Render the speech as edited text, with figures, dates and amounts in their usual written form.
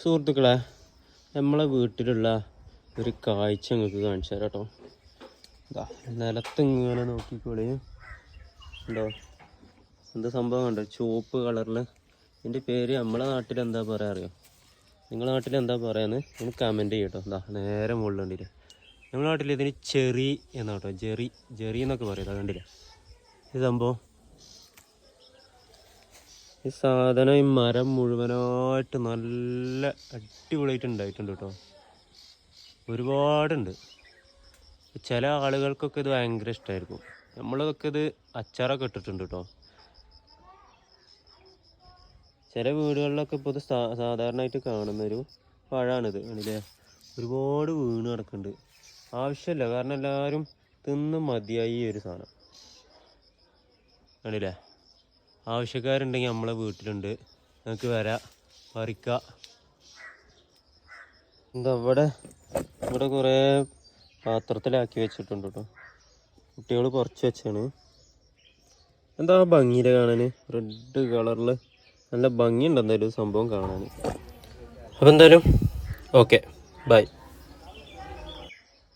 സുഹൃത്തുക്കളെ, നമ്മളെ വീട്ടിലുള്ള ഒരു കാഴ്ച നിങ്ങൾക്ക് കാണിച്ചു തരാം കേട്ടോ. ഇതാ നിലത്തിങ്ങനെ നോക്കിക്കോളി. ഉണ്ടോ എന്താ സംഭവം കണ്ടോ? ചുവപ്പ് കളറിൽ. ഇതിൻ്റെ പേര് നമ്മളെ നാട്ടിൽ എന്താ പറയുക അറിയോ? നിങ്ങളുടെ നാട്ടിൽ എന്താ പറയാന്ന് ഒന്ന് കമൻറ്റ് ചെയ്യട്ടോ. എന്താ നേരെ മുകളിൽ കണ്ടില്ലേ? നമ്മുടെ നാട്ടിൽ ഇതിന് ചെറി എന്നാ കേട്ടോ. ജെറി എന്നൊക്കെ പറയാം. കണ്ടില്ലേ ഈ സംഭവം? ഈ സാധനം ഈ മരം മുഴുവനായിട്ട് നല്ല അടിപൊളിയായിട്ട് ഉണ്ടായിട്ടുണ്ട് കേട്ടോ. ഒരുപാടുണ്ട്. ചില ആളുകൾക്കൊക്കെ ഇത് ഭയങ്കര ഇഷ്ടമായിരിക്കും. നമ്മളൊക്കെ ഇത് അച്ചാറൊക്കെ ഇട്ടിട്ടുണ്ട് കേട്ടോ. ചില വീടുകളിലൊക്കെ ഇപ്പോൾ ഇത് സാധാരണയായിട്ട് കാണുന്നൊരു പഴമാണിത്. കണ്ടില്ലേ? ഒരുപാട് വീണ് കിടക്കുന്നുണ്ട്. ആവശ്യമില്ല, കാരണം എല്ലാവരും തിന്ന് മതിയായി ഈ ഒരു സാധനം. കണ്ടില്ലേ? ആവശ്യക്കാരുണ്ടെങ്കിൽ നമ്മളെ വീട്ടിലുണ്ട്, നിങ്ങൾക്ക് വരാം, പറിക്കുക. എന്താ ഇവിടെ കുറേ പാത്രത്തിലാക്കി വെച്ചിട്ടുണ്ട് കേട്ടോ. കുട്ടികൾ കുറച്ച് വെച്ചാണ്. എന്താ ഭംഗിയിലെ കാണാൻ, റെഡ് കളറിൽ നല്ല ഭംഗിയുണ്ട് എന്തായാലും സംഭവം കാണാൻ. അപ്പോൾ എന്തായാലും ഓക്കെ, ബൈ.